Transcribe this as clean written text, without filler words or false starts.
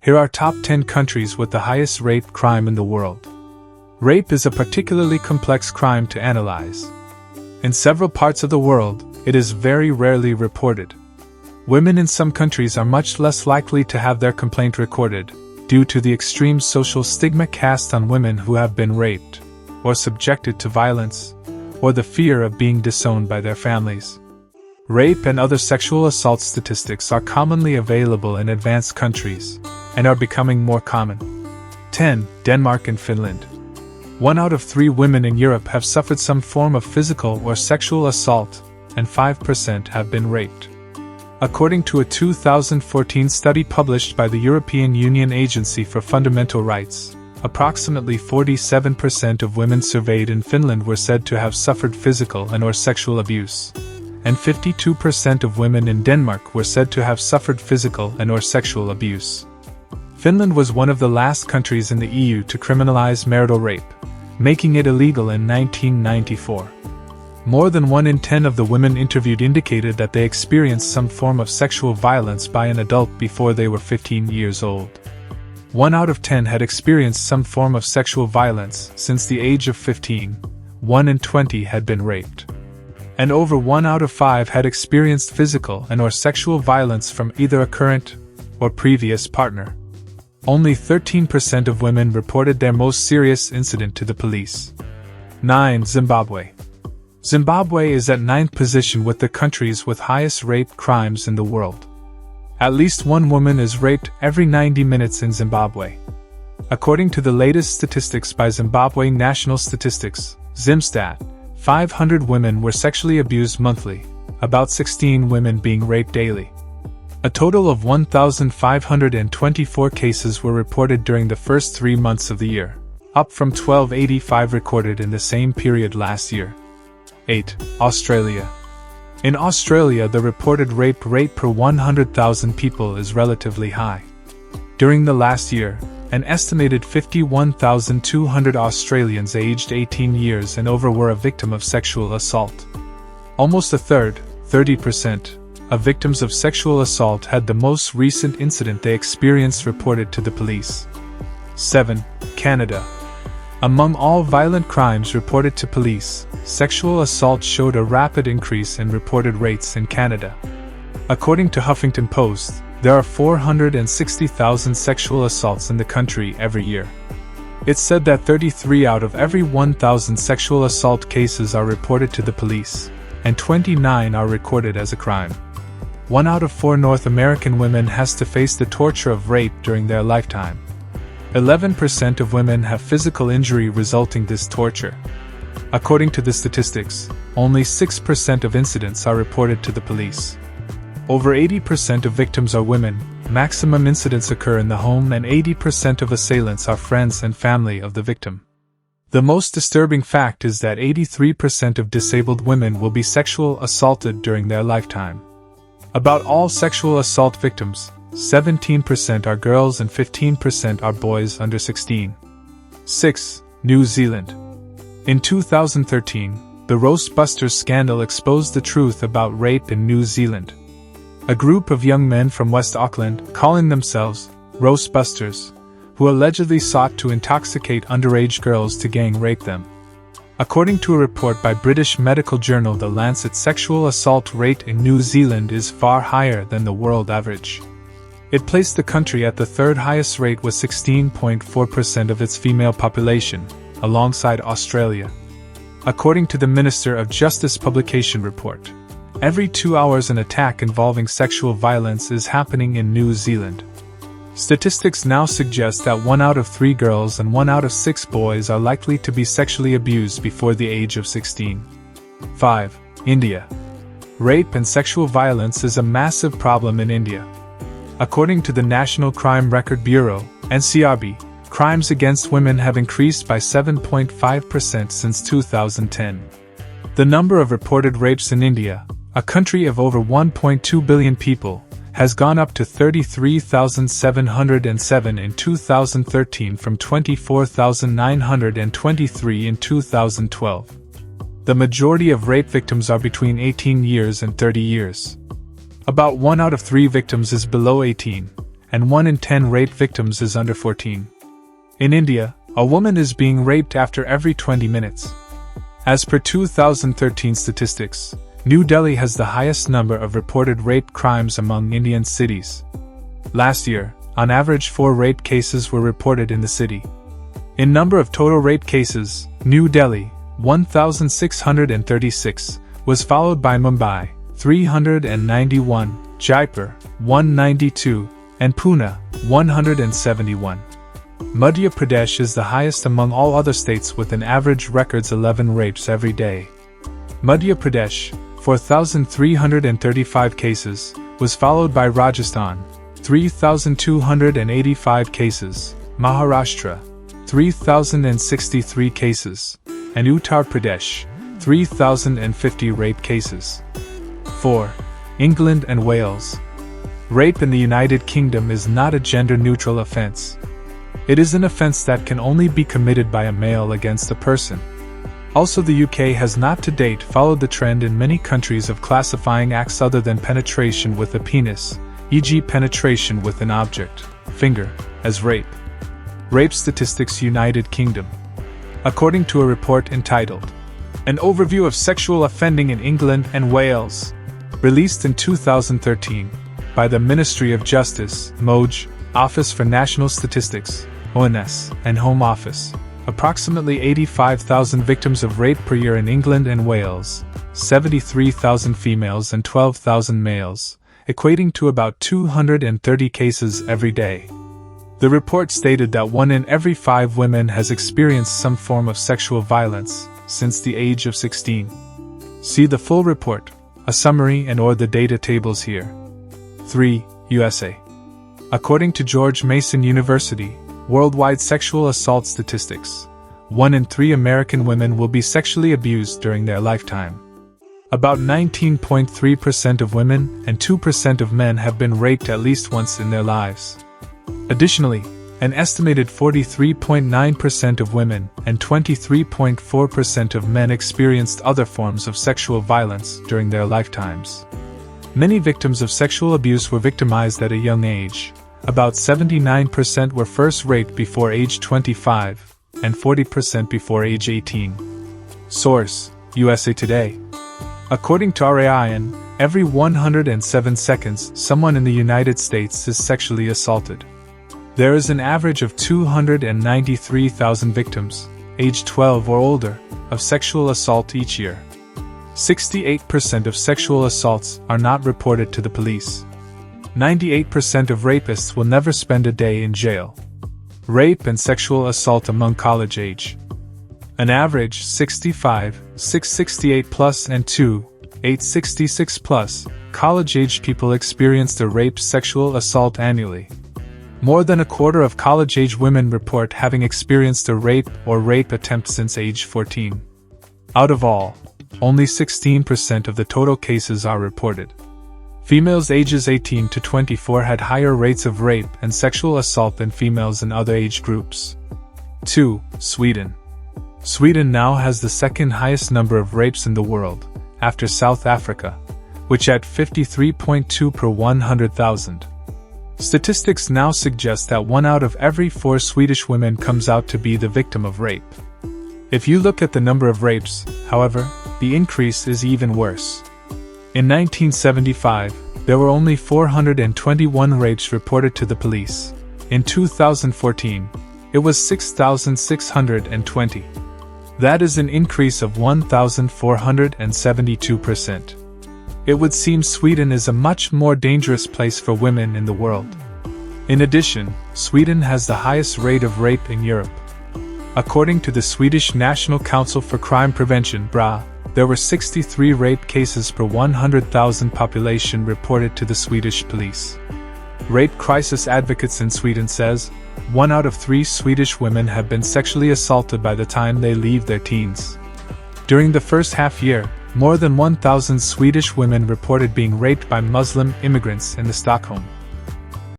Here are top 10 countries with the highest rape crime in the world. Rape is a particularly complex crime to analyze. In several parts of the world, it is very rarely reported. Women in some countries are much less likely to have their complaint recorded, due to the extreme social stigma cast on women who have been raped, or subjected to violence, or the fear of being disowned by their families. Rape and other sexual assault statistics are commonly available in advanced countries, and are becoming more common. 10. Denmark and Finland. 1 out of 3 women in Europe have suffered some form of physical or sexual assault, and 5% have been raped. According to a 2014 study published by the European Union Agency for Fundamental Rights, approximately 47% of women surveyed in Finland were said to have suffered physical and/or sexual abuse, and 52% of women in Denmark were said to have suffered physical and/or sexual abuse. Finland was one of the last countries in the EU to criminalize marital rape, making it illegal in 1994. More than 1 in 10 of the women interviewed indicated that they experienced some form of sexual violence by an adult before they were 15 years old. 1 out of 10 had experienced some form of sexual violence since the age of 15, 1 in 20 had been raped. And over 1 out of 5 had experienced physical and/or sexual violence from either a current or previous partner. Only 13% of women reported their most serious incident to the police. 9. Zimbabwe. Zimbabwe is at 9th position with the countries with highest rape crimes in the world. At least 1 woman is raped every 90 minutes in Zimbabwe. According to the latest statistics by Zimbabwe National Statistics, Zimstat, 500 women were sexually abused monthly, about 16 women being raped daily. A total of 1,524 cases were reported during the first 3 months of the year, up from 1,285 recorded in the same period last year. 8. Australia. In Australia, the reported rape rate per 100,000 people is relatively high. During the last year, an estimated 51,200 Australians aged 18 years and over were a victim of sexual assault. Almost a third, 30%, of victims of sexual assault had the most recent incident they experienced reported to the police. 7. Canada. Among all violent crimes reported to police, sexual assault showed a rapid increase in reported rates in Canada. According to Huffington Post, there are 460,000 sexual assaults in the country every year. It's said that 33 out of every 1,000 sexual assault cases are reported to the police, and 29 are recorded as a crime. 1 out of 4 North American women has to face the torture of rape during their lifetime. 11% of women have physical injury resulting this torture. According to the statistics, only 6% of incidents are reported to the police. Over 80% of victims are women, maximum incidents occur in the home, and 80% of assailants are friends and family of the victim. The most disturbing fact is that 83% of disabled women will be sexually assaulted during their lifetime. About all sexual assault victims, 17% are girls and 15% are boys under 16. 6. New Zealand. In 2013, the Roastbusters scandal exposed the truth about rape in New Zealand. A group of young men from West Auckland, calling themselves Roastbusters, who allegedly sought to intoxicate underage girls to gang rape them. According to a report by British medical journal The Lancet, sexual assault rate in New Zealand is far higher than the world average. It placed the country at the 3rd highest rate with 16.4% of its female population, alongside Australia. According to the Minister of Justice publication report, every 2 hours an attack involving sexual violence is happening in New Zealand. Statistics now suggest that 1 out of 3 girls and 1 out of 6 boys are likely to be sexually abused before the age of 16. 5. India. Rape and sexual violence is a massive problem in India. According to the National Crime Record Bureau, NCRB, crimes against women have increased by 7.5% since 2010. The number of reported rapes in India, a country of over 1.2 billion people, has gone up to 33,707 in 2013 from 24,923 in 2012. The majority of rape victims are between 18 years and 30 years. About 1 out of 3 victims is below 18, and 1 in 10 rape victims is under 14. In India, a woman is being raped after every 20 minutes. As per 2013 statistics, New Delhi has the highest number of reported rape crimes among Indian cities. Last year, on average 4 rape cases were reported in the city. In number of total rape cases, New Delhi, 1,636, was followed by Mumbai, 391, Jaipur, 192, and Pune, 171. Madhya Pradesh is the highest among all other states with an average records 11 rapes every day. Madhya Pradesh, 4,335 cases, was followed by Rajasthan, 3,285 cases, Maharashtra, 3,063 cases, and Uttar Pradesh, 3,050 rape cases. 4. England and Wales. Rape in the United Kingdom is not a gender-neutral offence. It is an offence that can only be committed by a male against a person. Also, the UK has not to date followed the trend in many countries of classifying acts other than penetration with a penis, e.g. penetration with an object, finger, as rape. Rape Statistics United Kingdom. According to a report entitled, An Overview of Sexual Offending in England and Wales, released in 2013 by the Ministry of Justice, MoJ, Office for National Statistics, ONS, and Home Office, approximately 85,000 victims of rape per year in England and Wales, 73,000 females and 12,000 males, equating to about 230 cases every day. The report stated that 1 in every 5 women has experienced some form of sexual violence since the age of 16. See the full report, a summary and/or the data tables here. 3. USA. According to George Mason University, worldwide sexual assault statistics, 1 in 3 American women will be sexually abused during their lifetime. About 19.3% of women and 2% of men have been raped at least once in their lives. Additionally, an estimated 43.9% of women and 23.4% of men experienced other forms of sexual violence during their lifetimes. Many victims of sexual abuse were victimized at a young age. About 79% were first raped before age 25, and 40% before age 18. Source: USA Today. According to RAIN, every 107 seconds someone in the United States is sexually assaulted. There is an average of 293,000 victims, age 12 or older, of sexual assault each year. 68% of sexual assaults are not reported to the police. 98% of rapists will never spend a day in jail. Rape and sexual assault among college age. An average 65, 668 plus and 2, 866 plus college-age people experienced a rape sexual assault annually. More than a quarter of college-age women report having experienced a rape or rape attempt since age 14. Out of all, only 16% of the total cases are reported. Females ages 18 to 24 had higher rates of rape and sexual assault than females in other age groups. 2. Sweden. Sweden now has the second highest number of rapes in the world, after South Africa, which at 53.2 per 100,000. Statistics now suggest that 1 out of every 4 Swedish women comes out to be the victim of rape. If you look at the number of rapes, however, the increase is even worse. In 1975, there were only 421 rapes reported to the police. In 2014, it was 6,620. That is an increase of 1,472%. It would seem Sweden is a much more dangerous place for women in the world. In addition, Sweden has the highest rate of rape in Europe. According to the Swedish National Council for Crime Prevention (BRA), there were 63 rape cases per 100,000 population reported to the Swedish police. Rape crisis advocates in Sweden says, 1 out of 3 Swedish women have been sexually assaulted by the time they leave their teens. During the first half year, more than 1,000 Swedish women reported being raped by Muslim immigrants in the Stockholm